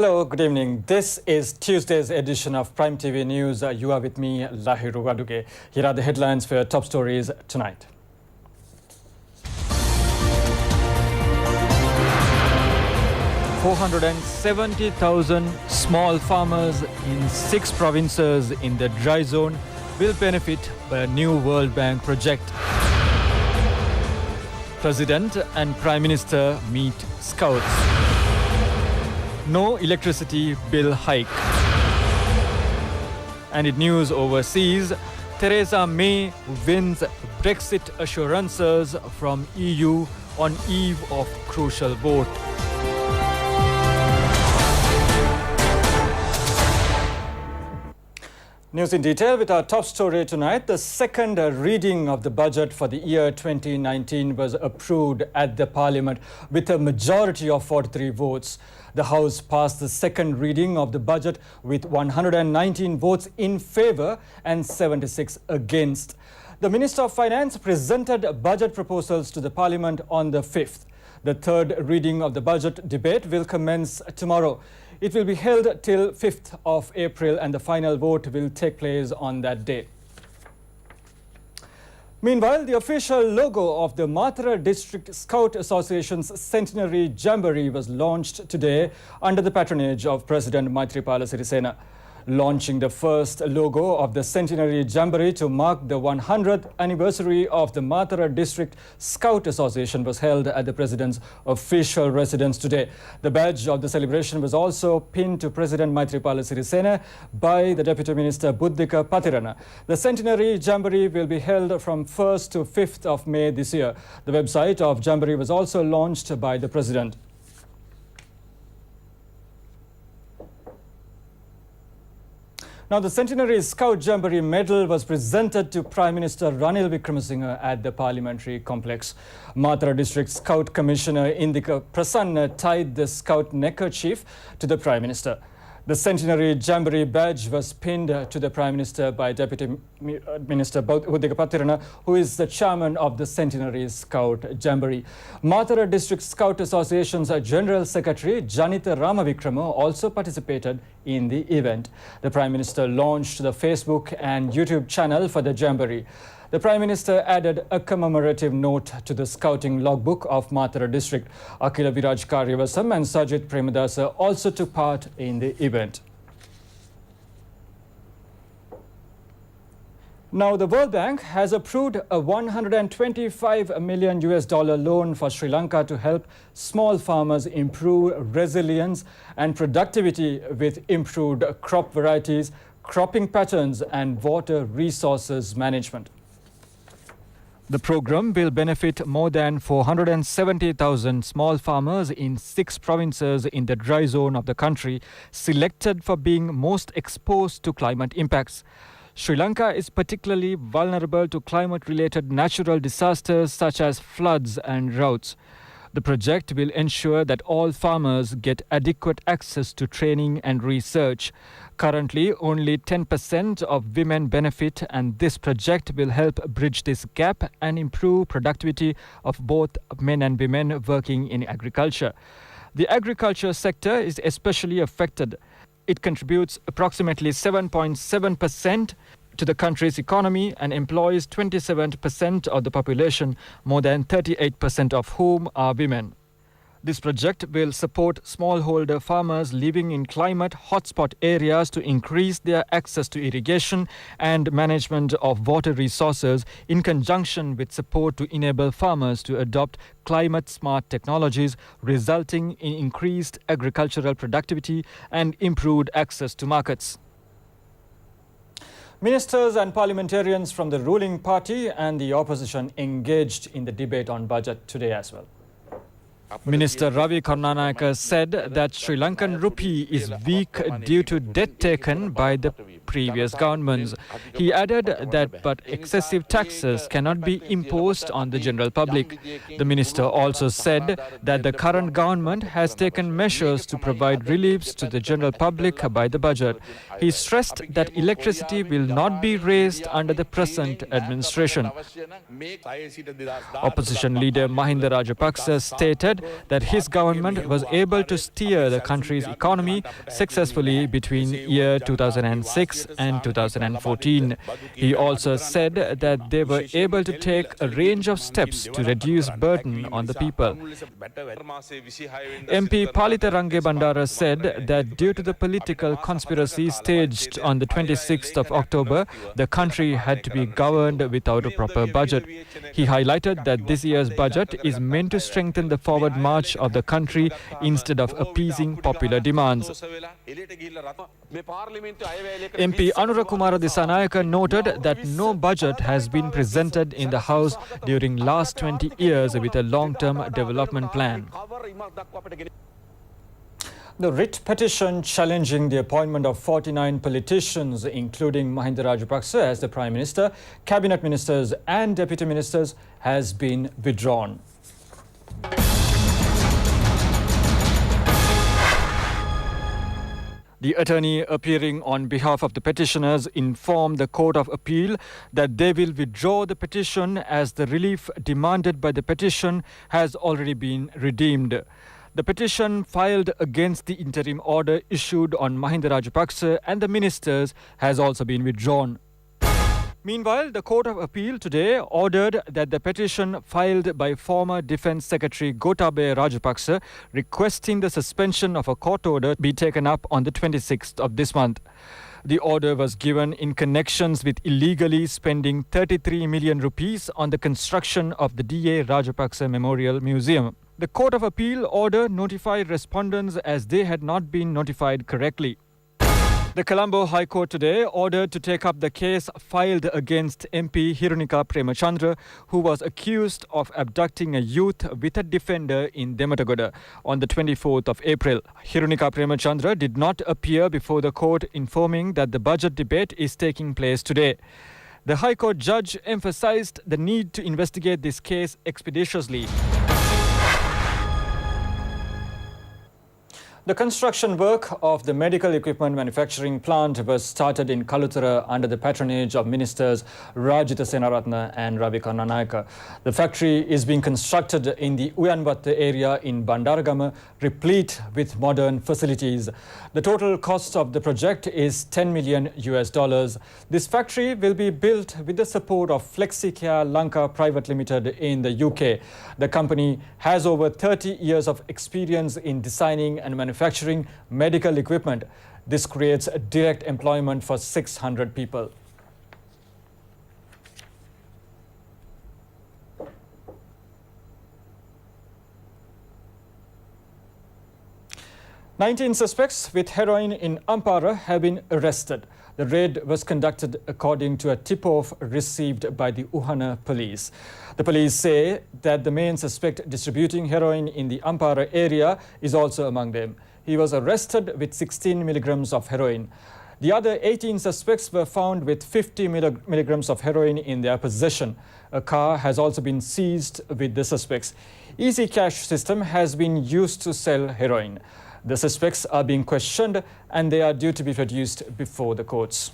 Hello, good evening. This is Tuesday's edition of Prime TV News. You are with me, Lahiru Waduge. Here are the headlines for your top stories tonight. $470,000 small farmers in 6 provinces in the dry zone will benefit by a new World Bank project. President and Prime Minister meet scouts. No electricity bill hike. And in news overseas, Theresa May wins Brexit assurances from EU on eve of crucial vote. News in detail with our top story tonight. The second reading of the budget for the year 2019 was approved at the Parliament with a majority of 43 votes. The House passed the second reading of the budget with 119 votes in favour and 76 against. The Minister of Finance presented budget proposals to the Parliament on the 5th. The third reading of the budget debate will commence tomorrow. It will be held till 5th of April and the final vote will take place on that day. Meanwhile, the official logo of the Mathura District Scout Association's Centenary Jamboree was launched today under the patronage of President Maithripala Sirisena. Launching the first logo of the Centenary Jamboree to mark the 100th anniversary of the Mathura District Scout Association was held at the President's official residence today. The badge of the celebration was also pinned to President Maithripala Sirisena by the Deputy Minister Buddhika Pathirana. The Centenary Jamboree will be held from 1st to 5th of May this year. The website of Jamboree was also launched by the President. Now, the Centenary Scout Jamboree Medal was presented to Prime Minister Ranil Wickremesinghe at the Parliamentary Complex. Mathura District Scout Commissioner Indika Prasanna tied the Scout neckerchief to the Prime Minister. The Centenary Jamboree badge was pinned to the Prime Minister by Deputy Minister Buddhika Pathirana, who is the chairman of the Centenary Scout Jamboree. Mathura District Scout Association's General Secretary Janita Ramavikrama also participated in the event. The Prime Minister launched the Facebook and YouTube channel for the Jamboree. The Prime Minister added a commemorative note to the scouting logbook of Mathura District. Akila Viraj Karyavasam and Sajit Premadasa also took part in the event. Now, the World Bank has approved a $125 million loan for Sri Lanka to help small farmers improve resilience and productivity with improved crop varieties, cropping patterns and water resources management. The program will benefit more than 470,000 small farmers in 6 provinces in the dry zone of the country, selected for being most exposed to climate impacts. Sri Lanka is particularly vulnerable to climate-related natural disasters such as floods and droughts. The project will ensure that all farmers get adequate access to training and research. Currently, only 10% of women benefit, and this project will help bridge this gap and improve productivity of both men and women working in agriculture. The agriculture sector is especially affected. It contributes approximately 7.7% to the country's economy and employs 27% of the population, more than 38% of whom are women. This project will support smallholder farmers living in climate hotspot areas to increase their access to irrigation and management of water resources in conjunction with support to enable farmers to adopt climate-smart technologies, resulting in increased agricultural productivity and improved access to markets. Ministers and parliamentarians from the ruling party and the opposition engaged in the debate on budget today as well. Minister Ravi Karnanayaka said that Sri Lankan rupee is weak due to debt taken by the previous governments. He added that but excessive taxes cannot be imposed on the general public. The minister also said that the current government has taken measures to provide reliefs to the general public by the budget. He stressed that electricity will not be raised under the present administration. Opposition leader Mahinda Rajapaksa stated said that his government was able to steer the country's economy successfully between year 2006 and 2014. He also said that they were able to take a range of steps to reduce burden on the people. MP Palitharange Bandara said that due to the political conspiracy staged on the 26th of October, the country had to be governed without a proper budget. He highlighted that this year's budget is meant to strengthen the forward march of the country instead of appeasing popular demands. MP Anura Kumara Disanayaka noted that no budget has been presented in the House during last 20 years with a long-term development plan. The writ petition challenging the appointment of 49 politicians, including Mahinda Rajapaksa as the Prime Minister, Cabinet Ministers and Deputy Ministers, has been withdrawn. The attorney appearing on behalf of the petitioners informed the Court of Appeal that they will withdraw the petition as the relief demanded by the petition has already been redeemed. The petition filed against the interim order issued on Mahinda Rajapaksa and the ministers has also been withdrawn. Meanwhile, the Court of Appeal today ordered that the petition filed by former Defence Secretary Gotabaya Rajapaksa requesting the suspension of a court order be taken up on the 26th of this month. The order was given in connections with illegally spending 33 million rupees on the construction of the D.A. Rajapaksa Memorial Museum. The Court of Appeal order notified respondents as they had not been notified correctly. The Colombo High Court today ordered to take up the case filed against MP Hirunika Premachandra, who was accused of abducting a youth with a defender in Dematagoda on the 24th of April. Hirunika Premachandra did not appear before the court, informing that the budget debate is taking place today. The High Court judge emphasized the need to investigate this case expeditiously. The construction work of the medical equipment manufacturing plant was started in Kalutara under the patronage of Ministers Rajitha Senaratne and Ravi Karnanayaka. The factory is being constructed in the Uyanbatta area in Bandaragama, replete with modern facilities. The total cost of the project is $10 million. This factory will be built with the support of Flexicare Lanka Private Limited in the UK. The company has over 30 years of experience in designing and manufacturing medical equipment. This creates direct employment for 600 people. "19 suspects with heroin in Ampara have been arrested. The raid was conducted according to a tip-off received by the Uhana police. The police say that the main suspect distributing heroin in the Ampara area is also among them. He was arrested with 16 milligrams of heroin. The other 18 suspects were found with 50 milligrams of heroin in their possession. A car has also been seized with the suspects. Easy Cash system has been used to sell heroin. The suspects are being questioned and they are due to be produced before the courts.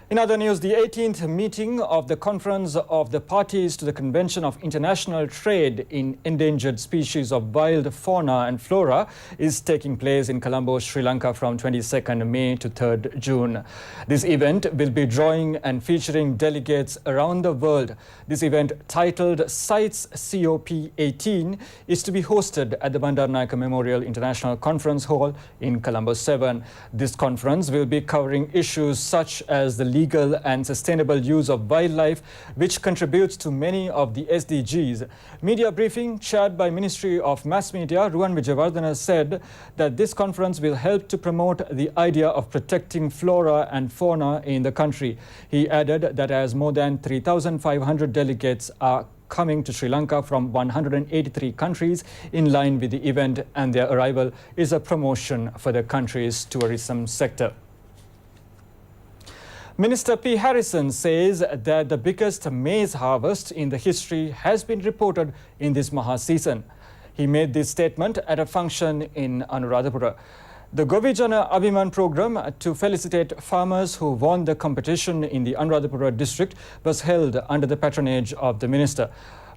In other news, the 18th meeting of the Conference of the Parties to the Convention of International Trade in Endangered Species of Wild Fauna and Flora is taking place in Colombo, Sri Lanka from 22nd May to 3rd June. This event will be drawing and featuring delegates around the world. This event, titled CITES COP18, is to be hosted at the Bandaranaike Memorial International Conference Hall in Colombo 7. This conference will be covering issues such as the legal and sustainable use of wildlife, which contributes to many of the SDGs. Media briefing chaired by Ministry of Mass Media, Ruwan Wijewardena, said that this conference will help to promote the idea of protecting flora and fauna in the country. He added that as more than 3,500 delegates are coming to Sri Lanka from 183 countries in line with the event, and their arrival is a promotion for the country's tourism sector. Minister P. Harrison says that the biggest maize harvest in the history has been reported in this Maha season. He made this statement at a function in Anuradhapura. The Govijana Abhiman program to felicitate farmers who won the competition in the Anuradhapura district was held under the patronage of the Minister.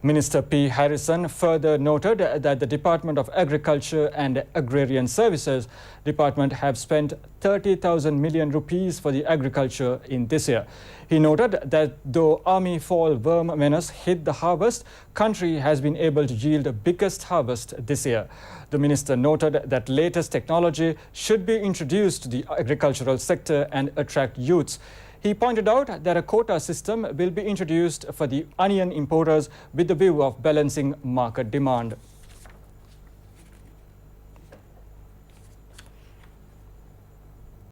Minister P. Harrison further noted that the Department of Agriculture and Agrarian Services Department have spent 30,000 million rupees for the agriculture in this year. He noted that though army fall worm menace hit the harvest, country has been able to yield the biggest harvest this year. The minister noted that latest technology should be introduced to the agricultural sector and attract youths. He pointed out that a quota system will be introduced for the onion importers with the view of balancing market demand.